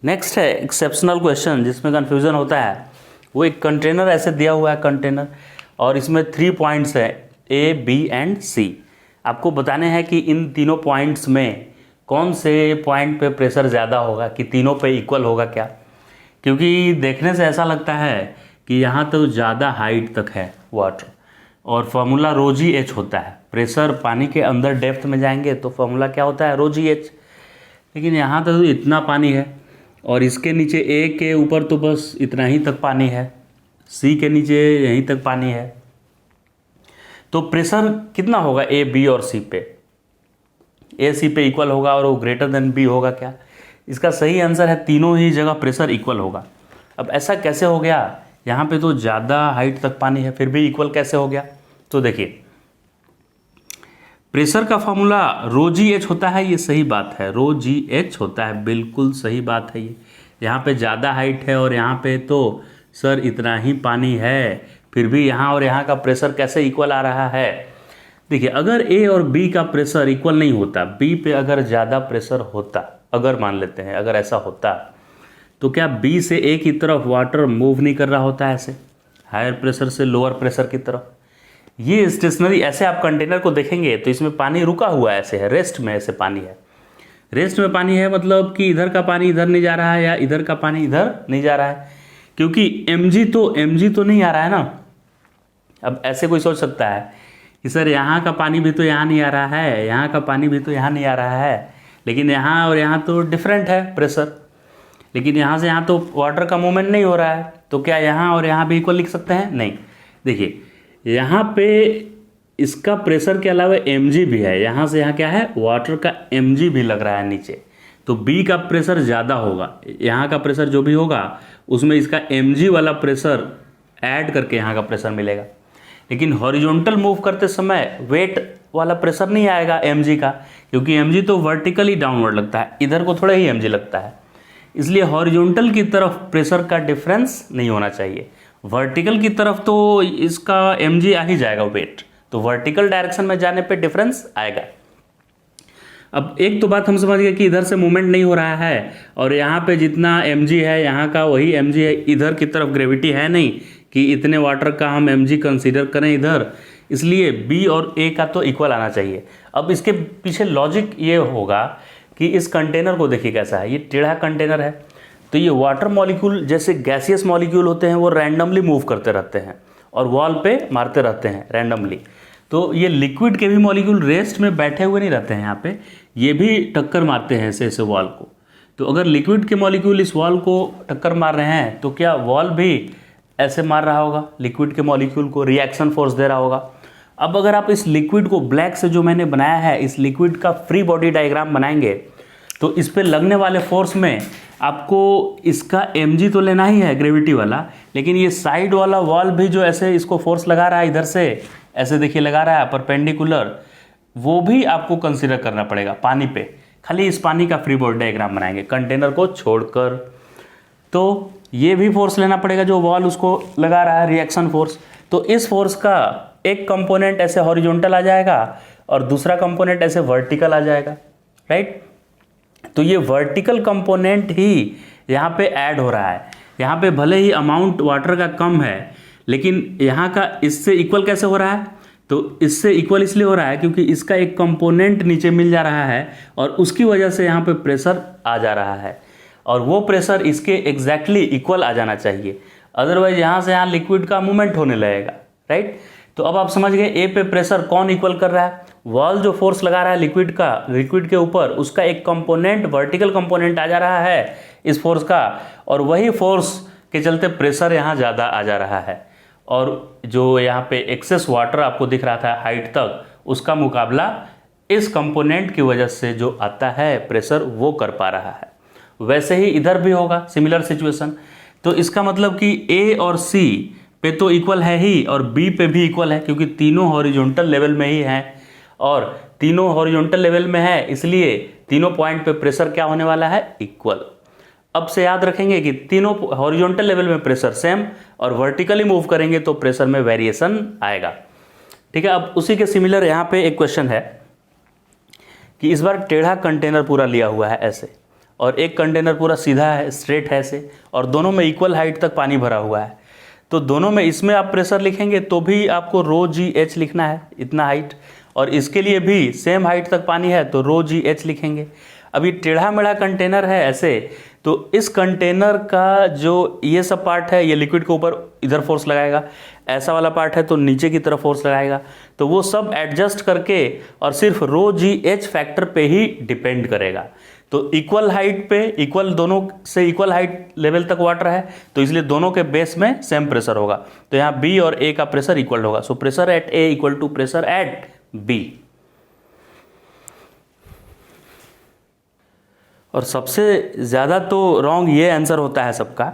Next है exceptional question जिसमें confusion होता है। वो एक कंटेनर ऐसे दिया हुआ है कंटेनर, और इसमें 3 पॉइंट्स है ए, बी एंड सी। आपको बताने हैं कि इन तीनों पॉइंट्स में कौन से पॉइंट पे प्रेशर ज़्यादा होगा, कि तीनों पे इक्वल होगा क्या। क्योंकि देखने से ऐसा लगता है कि यहाँ तो ज़्यादा हाइट तक है वाटर, और फार्मूला रो जी एच होता है। प्रेशर पानी के अंदर डेप्थ में जाएंगे तो फार्मूला क्या होता है, रो जी एच। लेकिन यहाँ तो इतना पानी है, और इसके नीचे ए के ऊपर तो बस इतना ही तक पानी है, सी के नीचे यहीं तक पानी है। तो प्रेशर कितना होगा ए, बी और सी पे? ए सी पे इक्वल होगा और वो ग्रेटर देन बी होगा क्या? इसका सही आंसर है तीनों ही जगह प्रेशर इक्वल होगा। अब ऐसा कैसे हो गया? यहाँ पे तो ज़्यादा हाइट तक पानी है फिर भी इक्वल कैसे हो गया? तो देखिए, प्रेशर का फॉर्मूला रो जी एच होता है, ये सही बात है, रो जी एच होता है, बिल्कुल सही बात है ये। यहाँ पे ज़्यादा हाइट है और यहाँ पे तो सर इतना ही पानी है, फिर भी यहाँ और यहाँ का प्रेशर कैसे इक्वल आ रहा है? देखिए, अगर ए और बी का प्रेशर इक्वल नहीं होता, बी पे अगर ज़्यादा प्रेशर होता, अगर मान लेते हैं अगर ऐसा होता, तो क्या बी से ए की तरफ वाटर मूव नहीं कर रहा होता ऐसे, हायर प्रेशर से लोअर प्रेशर की तरफ? ये स्टेशनरी ऐसे आप कंटेनर को देखेंगे तो इसमें पानी रुका हुआ ऐसे है, रेस्ट में ऐसे पानी है। रेस्ट में पानी है मतलब कि इधर का पानी इधर नहीं जा रहा है या इधर का पानी इधर नहीं जा रहा है, क्योंकि mg तो नहीं आ रहा है ना। अब ऐसे कोई सोच सकता है कि सर यहाँ का पानी भी तो यहाँ नहीं आ रहा है, यहाँ का पानी भी तो यहाँ नहीं आ रहा है, लेकिन यहाँ और यहाँ तो डिफरेंट है प्रेशर, लेकिन यहाँ से यहाँ तो वाटर का मूवमेंट नहीं हो रहा है, तो क्या यहाँ और यहाँ भी इक्वल लिख सकते हैं? नहीं। देखिए, यहाँ पे इसका प्रेशर के अलावा mg भी है, यहाँ से यहाँ क्या है, वाटर का mg भी लग रहा है नीचे, तो b का प्रेशर ज़्यादा होगा। यहाँ का प्रेशर जो भी होगा उसमें इसका mg वाला प्रेशर ऐड करके यहाँ का प्रेशर मिलेगा। लेकिन हॉरिजॉन्टल मूव करते समय वेट वाला प्रेशर नहीं आएगा mg का, क्योंकि mg तो वर्टिकली डाउनवर्ड लगता है, इधर को थोड़ा ही mg लगता है, इसलिए हॉरिजॉन्टल की तरफ प्रेशर का डिफरेंस नहीं होना चाहिए। वर्टिकल की तरफ तो इसका mg आ ही जाएगा वेट, तो वर्टिकल डायरेक्शन में जाने पे डिफरेंस आएगा। अब एक तो बात हम समझ गए कि इधर से मूवमेंट नहीं हो रहा है, और यहाँ पे जितना mg है यहाँ का वही mg है, इधर की तरफ ग्रेविटी है नहीं कि इतने वाटर का हम mg कंसीडर करें इधर, इसलिए b और a का तो इक्वल आना चाहिए। अब इसके पीछे लॉजिक ये होगा कि इस कंटेनर को देखिए कैसा है, ये टेढ़ा कंटेनर है, तो ये वाटर मॉलिक्यूल जैसे गैसियस मॉलिक्यूल होते हैं वो रैंडमली मूव करते रहते हैं और वॉल पे मारते रहते हैं रैंडमली। तो ये लिक्विड के भी मॉलिक्यूल रेस्ट में बैठे हुए नहीं रहते हैं, यहाँ पे ये भी टक्कर मारते हैं ऐसे ऐसे वॉल को। तो अगर लिक्विड के मॉलिक्यूल इस वॉल को टक्कर मार रहे हैं तो क्या वॉल भी ऐसे मार रहा होगा, लिक्विड के मॉलिक्यूल को रिएक्शन फोर्स दे रहा होगा। अब अगर आप इस लिक्विड को ब्लैक से जो मैंने बनाया है, इस लिक्विड का फ्री बॉडी डायग्राम बनाएंगे तो इस पर लगने वाले फोर्स में आपको इसका mg तो लेना ही है ग्रेविटी वाला, लेकिन ये साइड वाला वॉल भी जो ऐसे इसको फोर्स लगा रहा है इधर से ऐसे देखिए लगा रहा है परपेंडिकुलर, वो भी आपको कंसीडर करना पड़ेगा पानी पे। खाली इस पानी का फ्री बॉडी डायग्राम बनाएंगे कंटेनर को छोड़कर, तो ये भी फोर्स लेना पड़ेगा जो वॉल उसको लगा रहा है, रिएक्शन फोर्स। तो इस फोर्स का एक कंपोनेंट ऐसे हॉरिजॉन्टल आ जाएगा और दूसरा कंपोनेंट ऐसे वर्टिकल आ जाएगा, राइट। तो ये वर्टिकल कंपोनेंट ही यहाँ पे ऐड हो रहा है। यहाँ पे भले ही अमाउंट वाटर का कम है, लेकिन यहाँ का इससे इक्वल कैसे हो रहा है? तो इससे इक्वल इसलिए हो रहा है क्योंकि इसका एक कंपोनेंट नीचे मिल जा रहा है और उसकी वजह से यहाँ पे प्रेशर आ जा रहा है, और वो प्रेशर इसके एग्जैक्टली इक्वल आ जाना चाहिए, अदरवाइज यहाँ से यहाँ लिक्विड का मूवमेंट होने लगेगा, राइट। तो अब आप समझ गए ए पे प्रेशर कौन इक्वल कर रहा है, वॉल जो फोर्स लगा रहा है लिक्विड के ऊपर, उसका एक कंपोनेंट वर्टिकल कंपोनेंट आ जा रहा है इस फोर्स का, और वही फोर्स के चलते प्रेशर यहाँ ज़्यादा आ जा रहा है, और जो यहाँ पे एक्सेस वाटर आपको दिख रहा था हाइट तक, उसका मुकाबला इस कंपोनेंट की वजह से जो आता है प्रेशर वो कर पा रहा है। वैसे ही इधर भी होगा सिमिलर सिचुएशन। तो इसका मतलब कि ए और सी पे तो इक्वल है ही, और बी पे भी इक्वल है, क्योंकि तीनों हॉरिजॉन्टल लेवल में ही हैं, और तीनों हॉरिजॉन्टल लेवल में है, इसलिए तीनों पॉइंट पे प्रेशर क्या होने वाला है, इक्वल। अब से याद रखेंगे कि तीनों हॉरिजॉन्टल लेवल में प्रेशर सेम, और वर्टिकली मूव करेंगे तो प्रेशर में वेरिएशन आएगा, ठीक है। अब उसी के सिमिलर यहाँ पे एक क्वेश्चन है कि इस बार टेढ़ा कंटेनर पूरा लिया हुआ है ऐसे, और एक कंटेनर पूरा सीधा है, स्ट्रेट है ऐसे, और दोनों में इक्वल हाइट तक पानी भरा हुआ है। तो दोनों में इसमें आप प्रेशर लिखेंगे तो भी आपको रो जी एच लिखना है, इतना हाइट, और इसके लिए भी सेम हाइट तक पानी है तो रो जी एच लिखेंगे। अभी टेढ़ा मेढ़ा कंटेनर है ऐसे, तो इस कंटेनर का जो ये सब पार्ट है ये लिक्विड के ऊपर इधर फोर्स लगाएगा, ऐसा वाला पार्ट है तो नीचे की तरफ फोर्स लगाएगा, तो वो सब एडजस्ट करके और सिर्फ रो जी एच फैक्टर पे ही डिपेंड करेगा। तो इक्वल हाइट पे, इक्वल दोनों से इक्वल हाइट लेवल तक वाटर है, तो इसलिए दोनों के बेस में सेम प्रेशर होगा। तो यहाँ बी और ए का प्रेशर इक्वल होगा। So pressure at A equal to pressure at B. और सबसे ज़्यादा तो रॉन्ग ये आंसर होता है सबका।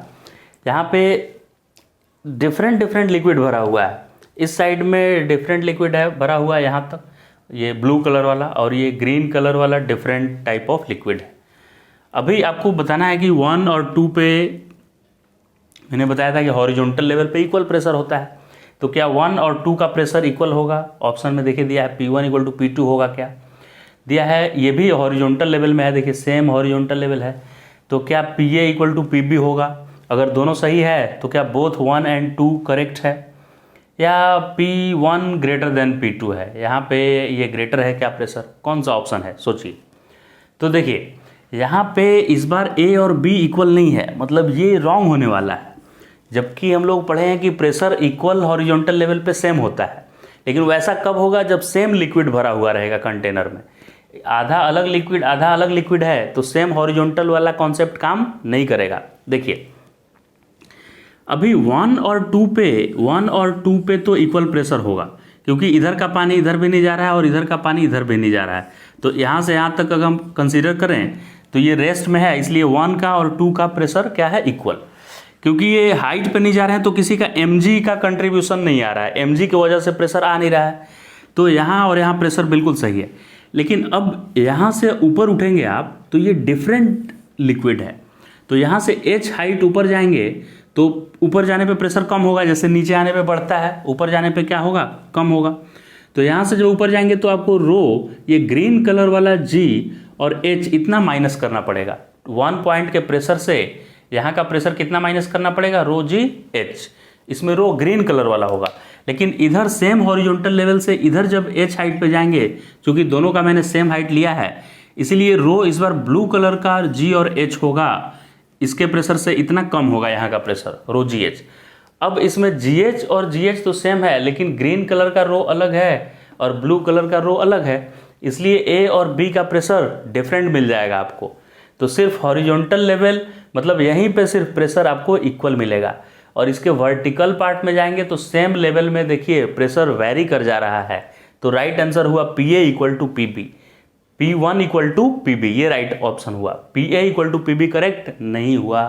यहाँ पे डिफरेंट डिफरेंट लिक्विड भरा हुआ है, इस साइड में डिफरेंट लिक्विड है भरा हुआ है यहाँ तक, ये ब्लू कलर वाला और ये ग्रीन कलर वाला डिफरेंट टाइप ऑफ लिक्विड है। अभी आपको बताना है कि 1 और 2 पे मैंने बताया था कि हॉरिजॉन्टल लेवल पे इक्वल प्रेशर होता है, तो क्या 1 और 2 का प्रेशर इक्वल होगा? ऑप्शन में देखिए दिया है P1 इक्वल टू P2 होगा क्या, दिया है। ये भी हॉरिजॉन्टल लेवल में है, देखिए सेम हॉरिजॉन्टल लेवल है, तो क्या PA इक्वल टू PB होगा? अगर दोनों सही है तो क्या बोथ 1 एंड 2 करेक्ट है, या P1 ग्रेटर देन P2 है? यहाँ पे ये ग्रेटर है क्या प्रेशर? कौन सा ऑप्शन है सोचिए। तो देखिए यहाँ पे इस बार A और B इक्वल नहीं है, मतलब ये रॉन्ग होने वाला है। जबकि हम लोग पढ़े हैं कि प्रेशर इक्वल हॉरिजॉन्टल लेवल पे सेम होता है, लेकिन वैसा कब होगा? जब सेम लिक्विड भरा हुआ रहेगा कंटेनर में। आधा अलग लिक्विड आधा अलग लिक्विड है तो सेम हॉरिजॉन्टल वाला कॉन्सेप्ट काम नहीं करेगा। देखिए अभी 1 और 2 पे तो इक्वल प्रेशर होगा, क्योंकि इधर का पानी इधर भी नहीं जा रहा है और इधर का पानी इधर भी नहीं जा रहा है। तो यहाँ से यहाँ तक अगर हम कंसीडर करें तो ये रेस्ट में है, इसलिए 1 का और 2 का प्रेशर क्या है? इक्वल। क्योंकि ये हाइट पे नहीं जा रहे हैं तो किसी का mg का कंट्रीब्यूशन नहीं आ रहा है, mg की वजह से प्रेशर आ नहीं रहा है, तो यहाँ और यहाँ प्रेशर बिल्कुल सही है। लेकिन अब यहाँ से ऊपर उठेंगे आप तो ये डिफरेंट लिक्विड है, तो यहाँ से h हाइट ऊपर जाएंगे तो ऊपर जाने पे प्रेशर कम होगा, जैसे नीचे आने पे बढ़ता है, ऊपर जाने पे क्या होगा? कम होगा। तो यहाँ से जो ऊपर जाएंगे तो आपको रो, ये ग्रीन कलर वाला G और H इतना माइनस करना पड़ेगा। 1 पॉइंट के प्रेशर से यहाँ का प्रेशर कितना माइनस करना पड़ेगा? रो G H। इसमें रो ग्रीन कलर वाला होगा, लेकिन इधर सेम हॉरिजॉन्टल लेवल से इधर जब H हाइट पे जाएंगे, क्योंकि दोनों का मैंने सेम हाइट लिया है, इसीलिए रो इस बार ब्लू कलर का G और H होगा, इसके प्रेशर से इतना कम होगा यहाँ का प्रेशर, रो GH। अब इसमें GH और GH तो सेम है, लेकिन ग्रीन कलर का रो अलग है और ब्लू कलर का रो अलग है, इसलिए A और B का प्रेशर डिफरेंट मिल जाएगा आपको। तो सिर्फ हॉरिजॉन्टल लेवल, मतलब यहीं पे सिर्फ प्रेशर आपको इक्वल मिलेगा, और इसके वर्टिकल पार्ट में जाएंगे तो सेम लेवल में देखिए प्रेशर वेरी कर जा रहा है। तो राइट आंसर हुआ PA equal to PB, P1 equal to PB, ये राइट ऑप्शन हुआ। PA equal to PB correct नहीं हुआ।